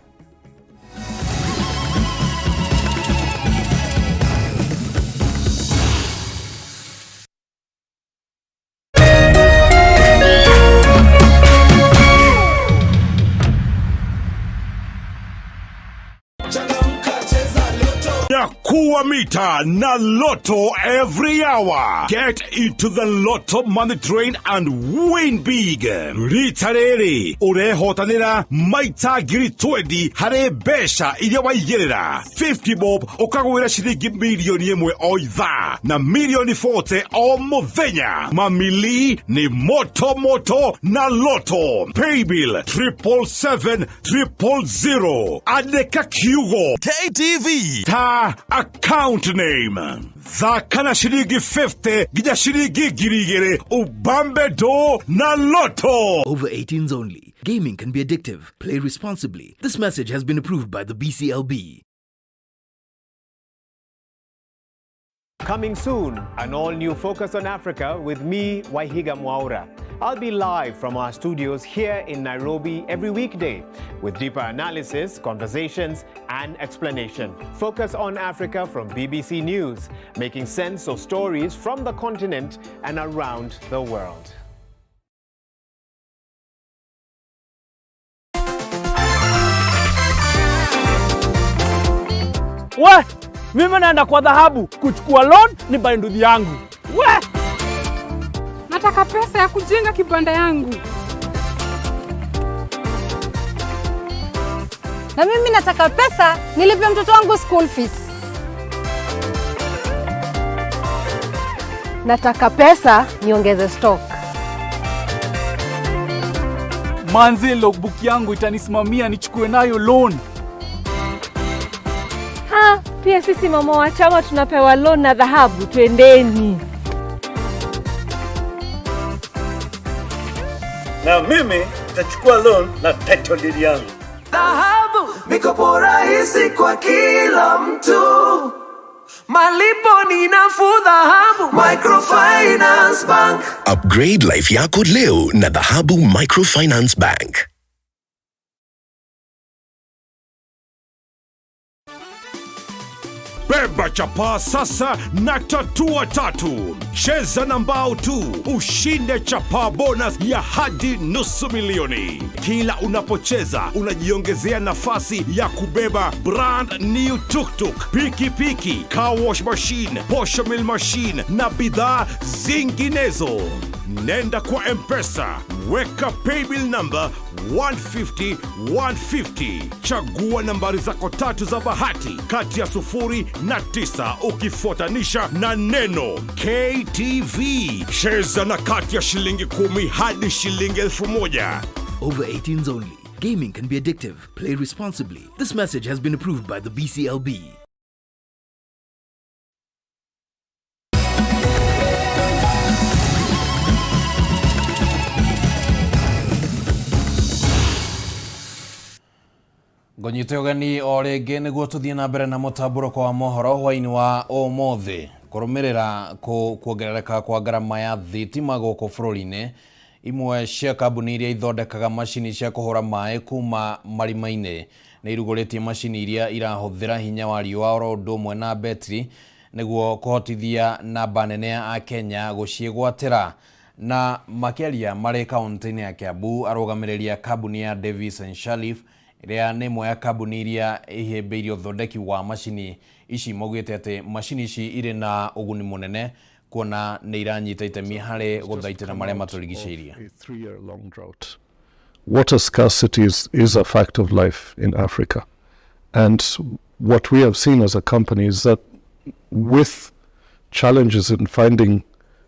Speaker 15: Kuwa mita na Lotto every hour. Get into the Lotto money train and win big. Ritarere urehotanira maita giri 20 hare besha iria waigirira 50 bob ukagwira shilingi milioni 1 o ithaa na milioni 40 o muthenya. Mamili ni moto na Lotto. Paybill 77700. Andika kiugo KTV Andika account name. Thaka na shilingi 50 gija shilingi girigire ubambe do na loto.
Speaker 24: Over 18s only. Gaming can be addictive. Play responsibly. This message has been approved by the BCLB.
Speaker 5: Coming soon, an all-new Focus on Africa with me, Waihiga Mwaura. I'll be live from our studios here in Nairobi every weekday with deeper analysis, conversations, and explanation. Focus on Africa from BBC News, making sense of stories from the continent and around the world.
Speaker 8: We, mimi naenda kwa dhahabu kuchukua loan ni baindudhi yangu. We!
Speaker 14: Nataka pesa ya kujenga kibanda yangu.
Speaker 17: Na mimi nataka pesa nilipe mtoto wangu school fees. Nataka pesa niongeze stock.
Speaker 8: Manzi logbook yangu itanisimamia nichukue nayo loan.
Speaker 17: Pia sisi mama wa chama tunapewa loan na dhahabu, twendeni.
Speaker 18: Na mimi nitachukua loan na title deed yangu.
Speaker 24: Dhahabu, mikopo rahisi kwa kila mtu. Malipo ni nafuu dhahabu. Microfinance Bank.
Speaker 19: Upgrade life yako leo na Dhahabu Microfinance Bank.
Speaker 15: Beba chapa sasa na tatua tatu. Cheza na mbao tu, ushinde chapa bonus ya hadi $500,000. Kila unapocheza, unajiongezea nafasi ya kubeba brand new tuk-tuk, piki-piki, car wash machine, posho mill machine na bidhaa zinginezo. Nenda kwa M-Pesa, weka paybill number 150-150. Chagua nambari zako tatu za bahati kati ya 0 na 9 ukifuatanisha na neno KTV. Cheza na kati ya shilingi 10 hadi shilingi 1,000.
Speaker 24: Over 18s only. Gaming can be addictive. Play responsibly. This message has been approved by the BCLB.
Speaker 1: Ngonyite ugeni o ringi niguo tuthie na mbere na mutamburuko wa mohoro hwaini wa umuthi kurumirira kuongerereka kwa garama ya thitima guku bururi-ini. Imwe cia kambuni iria ithondekaga macini cia kuhura maĩ kuma marima-ini nĩ irugũrĩtie macini iria irahuthira hinya wa riũa oro ũndũ ũmwe na betri nĩguo kũhotithia namba nene ya Akenya gũciĩgwatĩra. Na makĩaria marĩ kaunti-inĩ ya Kiambu, arũgamĩrĩri kambuni ya Davis and Sharif iria nĩ imwe ya kambuni iria ihĩmbĩirie ũthondeki wa macini ici maugĩte atĩ macini ici irĩ na ũguni mũnene kuona nĩ iranyita itemi harĩ gũthaitĩra marĩa matũrigicĩirie.
Speaker 27: Water scarcity is a fact of life in Africa. And what we have seen as a company is that with challenges in finding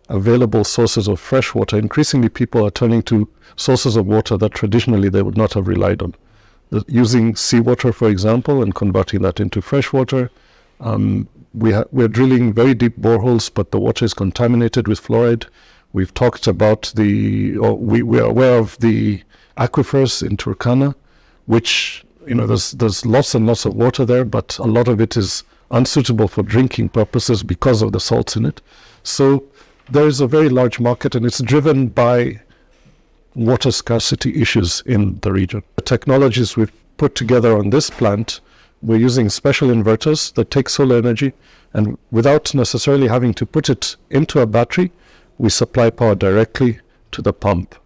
Speaker 27: available sources of fresh water, increasingly people are turning to sources of water that traditionally they would not have relied on. Using seawater, for example, and converting that into fresh water. We're drilling very deep boreholes, but the water is contaminated with fluoride. We've talked about we are aware of the aquifers in Turkana, which, there's lots and lots of water there, but a lot of it is unsuitable for drinking purposes because of the salts in it. So there is a very large market, and it's driven by water scarcity issues in the region. The technologies we've put together on this plant, we're using special inverters that take solar energy, and without necessarily having to put it into a battery, we supply power directly to the pump.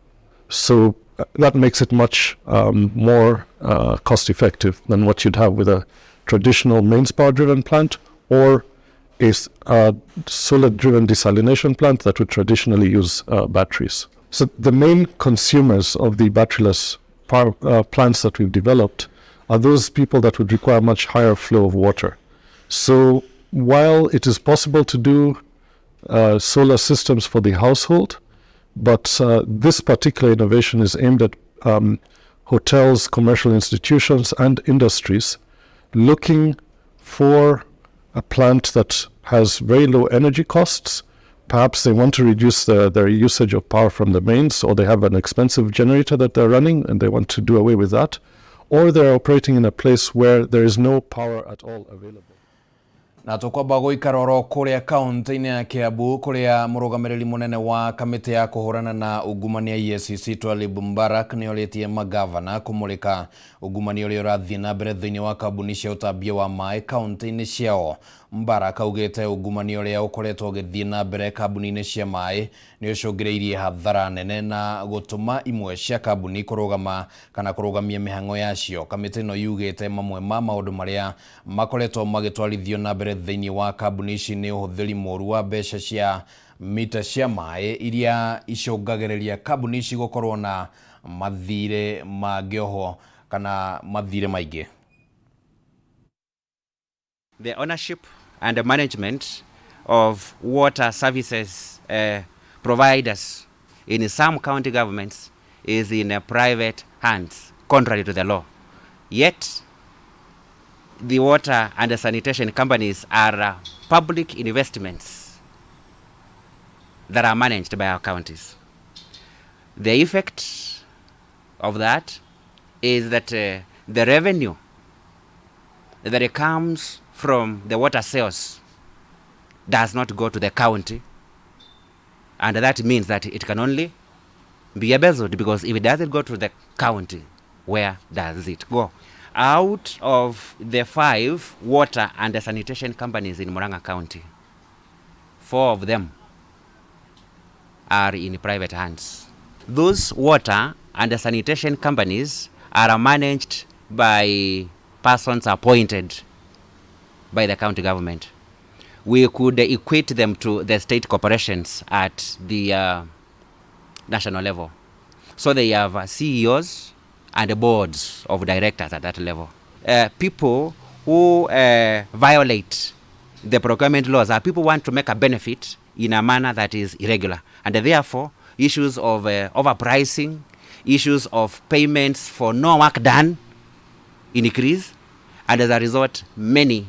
Speaker 27: So that makes it much more cost effective than what you'd have with a traditional mains power driven plant or a solar driven desalination plant that would traditionally use batteries. So the main consumers of the batteryless power plants that we've developed are those people that would require much higher flow of water. So while it is possible to do solar systems for the household, but this particular innovation is aimed at hotels, commercial institutions, and industries looking for a plant that has very low energy costs. Perhaps they want to reduce their usage of power from the mains, or they have an expensive generator that they're running and they want to do away with that, or they're operating in a place where there is no power at all available.
Speaker 1: Na tukwamba guikara oro kuria kaunti-ini ya Kiambu kuria murugamiriri munene wa kamiti ya kuhurana na ungumania EACC Twalib Mbarak ni oritie magavana kumulika ungumania uria urathie na mbere thiini wa kambuni cia utambia wa mai kaunti-ini ciao. Mbarak augite ungumania uria ukoretwo ugithie na mbere kambuni-ini cia mai ni ucungireirie hathara nene na gutuma imwe cia kambuni kurugama kana kurugamia mihango yacio. Kamiti no yugite mamwe ma maundu maria makoretwo magitwarithio na mbere thiini wa kambuni ici ni uhuthiri moru wa mbeca cia mita cia mai iria icungagiriria kambuni ici gukorwo na mathire mangioho kana mathire maingi.
Speaker 2: The ownership and the management of water services providers in some county governments is in private hands, contrary to the law. Yet, the water and the sanitation companies are public investments that are managed by our counties. The effect of that is that the revenue that comes from the water sales does not go to the county, and that means that it can only be embezzled, because if it doesn't go to the county, where does it go? Out of the 5 water and the sanitation companies in Murang'a County, 4 of them are in private hands. Those water and the sanitation companies are managed by persons appointed by the county government. We could equate them to the state corporations at the national level. So they have CEOs and boards of directors at that level. People who violate the procurement laws are people who want to make a benefit in a manner that is irregular. And therefore, issues of overpricing, issues of payments for no work done increase. And as a result, many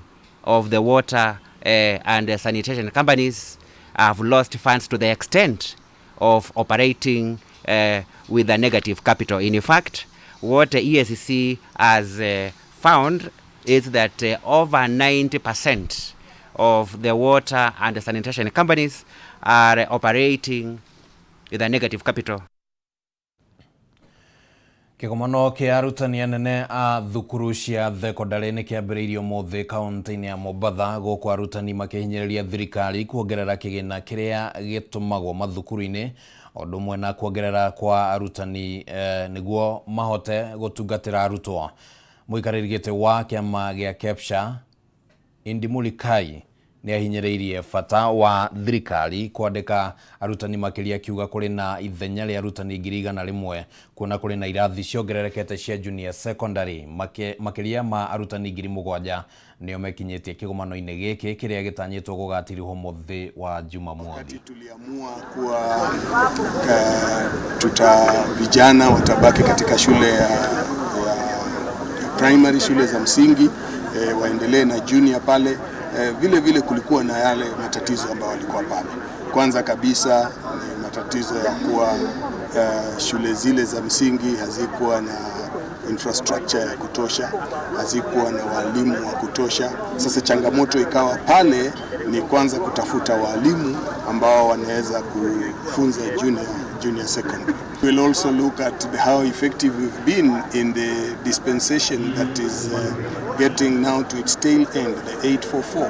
Speaker 2: of the water and the sanitation companies have lost funds to the extent of operating with a negative capital. In fact, what the EACC has found is that over 90% of the water and the sanitation companies are operating with a negative capital.
Speaker 1: Kigomano kia arutani anene a thukuru cia thekondarĩ nĩ kĩambĩrĩirio mũthĩ kaunti-inĩ ya Mombatha, gũkũ arutani makĩhinyĩrĩria thirikari kuongerera kĩgĩna kĩrĩa gĩtũmagwo mathukuru-inĩ, ũndũ ũmwe na kuongerera kwa arutani nĩguo mahote gũtungatĩra arutwo. Mũikarĩri gĩtĩ wa kĩama gĩa KEPSHA Indimulikai nĩ ahinyĩrĩirie bata wa thirikari kwandĩka arutani makĩria, kiuga kũrĩ na ithenya rĩa arutani 100,000 kuona kũrĩ na irathi ciongererekete cia junior secondary. Makĩria ma arutani 7,000 nĩo mekinyĩtie kĩgomano-inĩ gĩkĩ kĩrĩa gĩtanyĩtwo gũgatirwo mũthĩ wa Jumamothi.
Speaker 7: Tuliamua kuwa vijana watabaki katika shule ya primary, shule za msingi, waendelee na junior pale. Vile vile kulikuwa na yale matatizo ambayo walikuwa pale. Kwanza kabisa ni matatizo ya kuwa shule zile za msingi hazikuwa na infrastructure ya kutosha, hazikuwa na walimu wa kutosha. Sasa changamoto ikawa pale ni kwanza kutafuta walimu ambao wanaweza kufunza junior secondary. We'll also look at how effective we've been in the dispensation that is getting now to its tail end, the 844.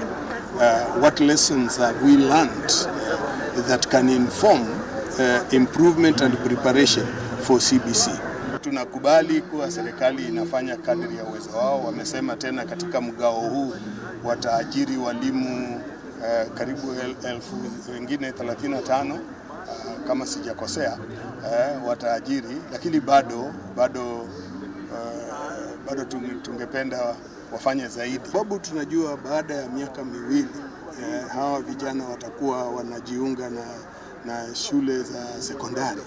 Speaker 7: What lessons have we learned that can inform improvement and preparation for CBC? Tunakubali kuwa serikali inafanya kadri ya uwezo wao. Wamesema tena katika mgao huu wataajiri walimu karibu 1000 wengine 35 kama sijakosea, wataajiri, lakini bado tungependa wafanye zaidi. Sababu tunajua baada ya miaka 2 hawa vijana watakuwa wanajiunga na shule za sekondari.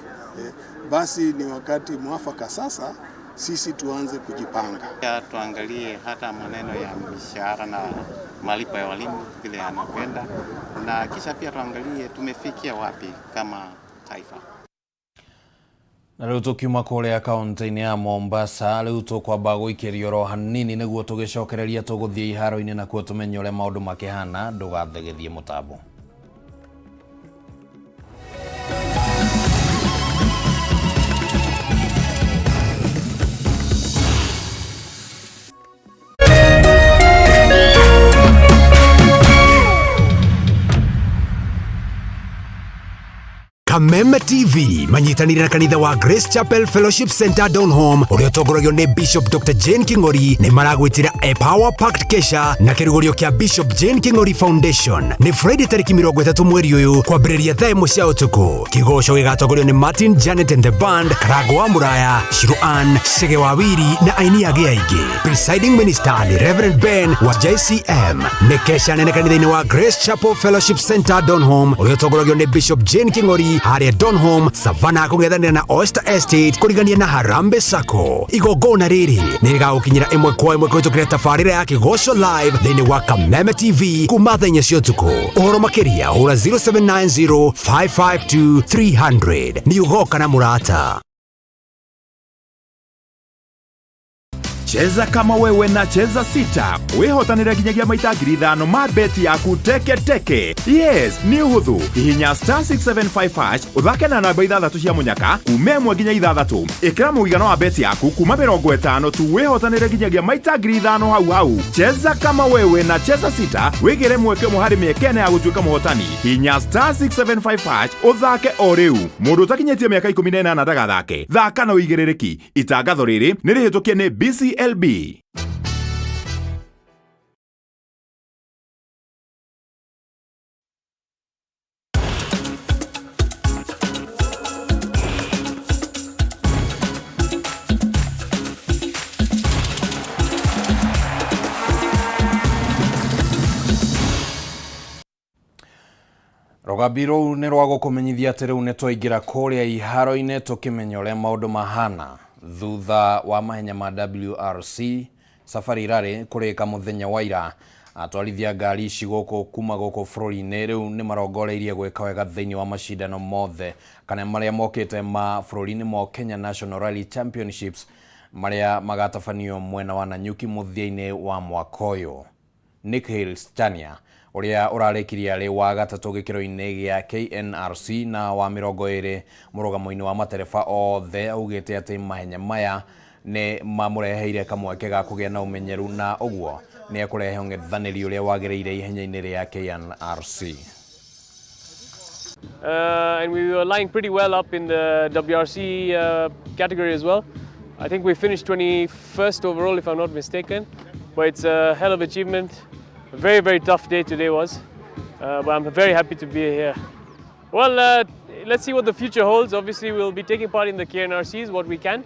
Speaker 7: Basi ni wakati mwafaka sasa sisi tuanze kujipanga.
Speaker 6: Tuangalie hata maneno ya mishahara na malipo ya walimu vile yanakwenda, na kisha pia tuangalie tumefikia wapi kama taifa.
Speaker 1: Na riu tukiuma kuria kaunti-ini ya Mombasa, riu tukwamba guikiria ro hanini niguo tugicokereria tuguthie iharo-ini na kuo tumenye uria maundu makihana. Ndugathegethie mutambo.
Speaker 16: Kameme TV manyitanire na kanitha wa Grace Chapel Fellowship Center Donholm uria tongoragio ni Bishop Dr. Jane King'ori ni maragwitira a Power Packed Kesha na kirugorio kia Bishop Jane King'ori Foundation ni Friday tariki 30 mweri uyu kwambiriria thaa 1 cia utuku. Kigoco gigatongorio ni Martin Janet and the Band, Karago wa Muraya, Shiruan Sege wa Wiri na aini age aingi. Presiding minister ni Reverend Ben wa JCM. Ni kesha nene kanitha-ini wa Grace Chapel Fellowship Center Donholm uria tongoragio ni Bishop Jane King'ori haria Donholm Savannah kung'ethanira na Oyster Estate kurigania na Harambee Sacco. Igongona riri ni rigagukinyira imwe kwa imwe kuhitukira tabarira ya kigoco live thiini wa Kameme TV kuma thaa 4 cia utuku. Uhoro makiria hura 0790 552 300 ni ugoka na murata.
Speaker 20: Cheza kama wewe na cheza sita. Wihotanira ginyagia maita 5,000 ma beti yaku teke teke. Yes, ni uhuthu. Hihinya *675# uthake na namba 6 cia munyaka kumemwe ginya 6. Ikira muigano wa beti yaku kuma 50 tu wihotanira ginyagia maita 5,000 hau hau. Cheza kama wewe na cheza sita. Wigire mweke muhari miekene ya gutuika muhotani. Hihinya *675# uthake o riu. Mundu utakinyetie miaka 18 ndagathake. Thaka na uigirereki. Itangatho riri ni rihitukie ni BCLB.
Speaker 1: Rogambi rou ni rwa gukumenyithia ati riu ni twaingira kuria iharo-ini tukimenya uria maundu mahana thutha wa mahenya ma WRC. Safari irari kurika muthenya wa ira. Atwarithia ngari ici guku kuma guku bururi-ini riu ni marongoreirie gwika wega thiini wa mashindano mothe kana maria mokite ma bururi-ini mo Kenya National Rally Championships maria magatafanio mwena wa Nanyuki muthia-ini wa mwaka uyu. Nick Hills Chania uria urarikiria ri wa gatatu gikiro-ini gia KNRC na wa 20 murugamo-ini wa matereba othe augite ati mahenya maya ni mamureheire kamweke ga kugia na umenyeru na uguo ni ekurehe ung'ethaniri uria wagiriire ihenya-ini ria KNRC.
Speaker 21: And we were lying pretty well up in the WRC category as well. I think we finished 21st overall, if I'm not mistaken. But it's a hell of an achievement. A very, very tough day today was. But I'm very happy to be here. Well, let's see what the future holds. Obviously, we'll be taking part in the KNRCs, what we can.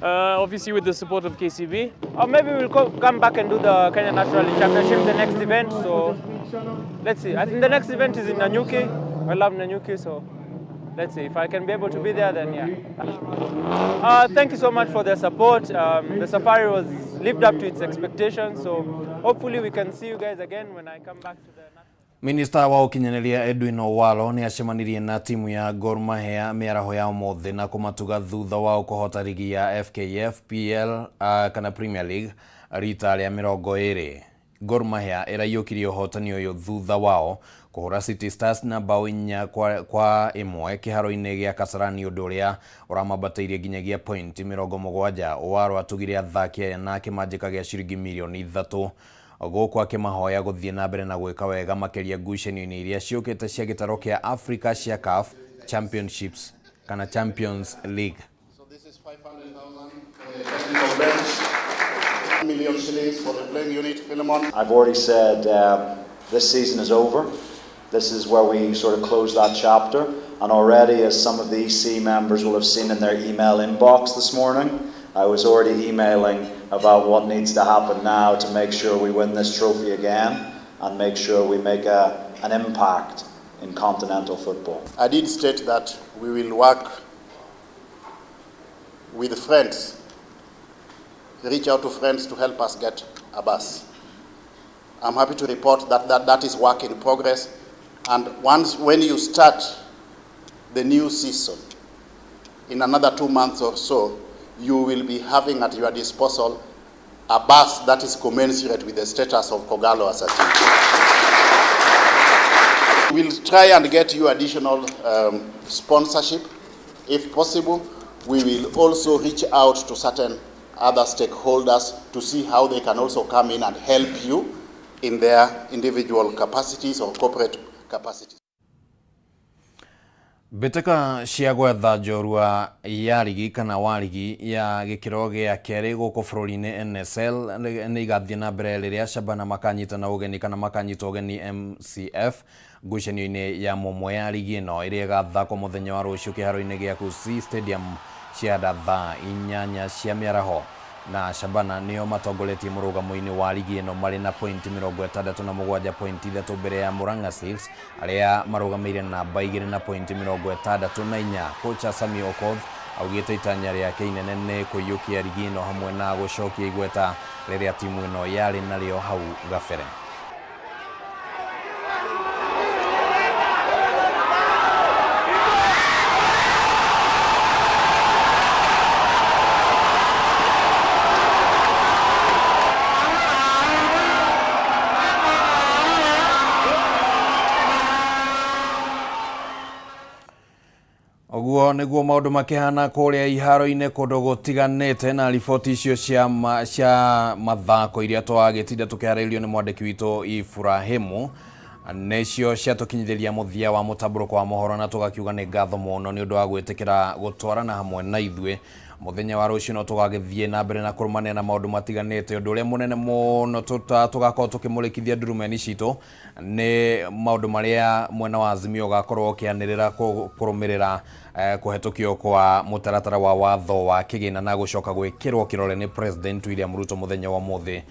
Speaker 21: Obviously, with the support of KCB.
Speaker 25: Or maybe we'll come back and do the Kenya National Rally Championship, the next event. So let's see. I think the next event is in Nanyuki. I love Nanyuki, so let's see. If I can be able to be there, then yeah. Thank you so much for the support. The safari was lived up to its expectations. So hopefully we can see you guys again when I come back to the...
Speaker 1: Minister wa ukinyanĩria Edwin Owalo ni acemanirie na timu ya Gor Mahia miaraho ya umuthi na kumatuga thutha wa kuhota ligi ya FKF PL kana Premier League rita rĩa 20. Gor Mahia iraiyũkirie ũhotani ũyũ thutha wao kuhura City Stars na bao 4 kwa 1 kiharo-ini gia Kasarani ũndũ ũrĩa ũramambatĩirie nginyagia point 70. Owalo atugire athaki aya na kĩmanjĩka gĩa ciringi mirioni 3 gũkũ akĩmahoya gũthiĩ na mbere na gwĩka wega makĩria ngucanio-inĩ iria ciũkĩte cia gĩtaro kĩa Africa cia CAF Championships kana Champions League.
Speaker 22: So this is 500,000 technical bench, 1 million shillings for the playing unit. Philemon.
Speaker 23: I've already said this season is over. This is where we sort of close that chapter, and already, as some of the EC members will have seen in their email inbox this morning, I was already emailing about what needs to happen now to make sure we win this trophy again and make sure we make an impact in continental football.
Speaker 22: I did state that we will work with friends reach out to friends to help us get a bus. I'm happy to report that is work in progress. And when you start the new season, in another 2 months or so, you will be having at your disposal a bus that is commensurate with the status of Kogalo as a team. We'll try and get you additional sponsorship. If possible, we will also reach out to certain other stakeholders to see how they can also come in and help you in their individual capacities or corporate capacities.
Speaker 1: Mbĩtĩka cia gwetha njorua ya ligi kana wa ligi ya gĩkĩro gĩa kerĩ gũkũ bũrũri-inĩ NSL nĩ igathiĩ na mbere rĩrĩa Shabana makanyitana ũgeni kana makanyita ũgeni MCF ngucanio-inĩ ya mũmwe ya ligi ĩno ĩrĩa ĩgathakwo mũthenya wa rũciũ kĩharo-inĩ gĩa Kusii Stadium cianda thaa 8 cia mĩaraho. Na Shabana nĩo matongoretie mũrũgamo-inĩ wa ligi ĩno marĩ na pointi 67 pointi 3 mbere ya Murang'a Seals arĩa marũgamĩire namba 2 na pointi 64. Kocha Sami Okoth augĩte itanya rĩake inene nĩ kũiyũkia ligi ĩno hamwe na gũcokia igweta rĩrĩa timu ĩno yarĩ narĩo hau gabere. Oguo nĩguo maũndũ makĩhana kũrĩa iharo-inĩ kũndũ gũtiganĩte na riboti icio cia mathako iria twagĩtinda tũkĩharĩrĩrio nĩ mwandĩki witũ Ibrahimu nĩcio ciatũkinyithĩria mũthia wa mũtambũrũko wa mohoro na tũgakiuga nĩ ngatho mũno nĩ ũndũ wa gwĩtĩkĩra gũtwarana hamwe na ithuĩ. Mũthenya wa rũciũ no tũgagĩthiĩ na mbere na kũrũmania na maũndũ matiganĩte. Ũndũ ũrĩa mũnene mũno tũgakorwo tũkĩmũrĩkithia ndurumeni citũ nĩ maũndũ marĩa mwena wa Azimio ũgakorwo ũkĩanĩrĩra kũrũmĩrĩra kũhetũkio kwa mũtaratara wa watho wa kĩgĩna na gũcoka gwĩkĩrwo kĩrore nĩ President William Ruto mũthenya wa mũthĩ.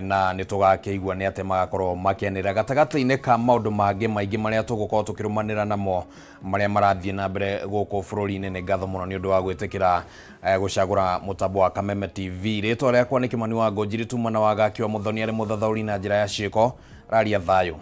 Speaker 1: Na nĩ tũgakĩigua nĩ atĩ magakorwo makĩanĩrĩra gatagatĩ-inĩ ka maũndũ mangĩ maingĩ marĩa tũgũkorwo tũkĩrũmanĩra namo marĩa marathiĩ na mbere gũkũ bũrũri-inĩ. Nĩ ngatho mũno nĩ ũndũ wa gwĩtĩkĩra gũcagũra mũtambo wa Kameme TV. Rĩtwa rĩakwa nĩ Kĩmani wa Ngũnjiri Tuma na wagakiwa Mũthoni arĩ mũthathaũri na njĩra ya ciĩko. Raria thayũ.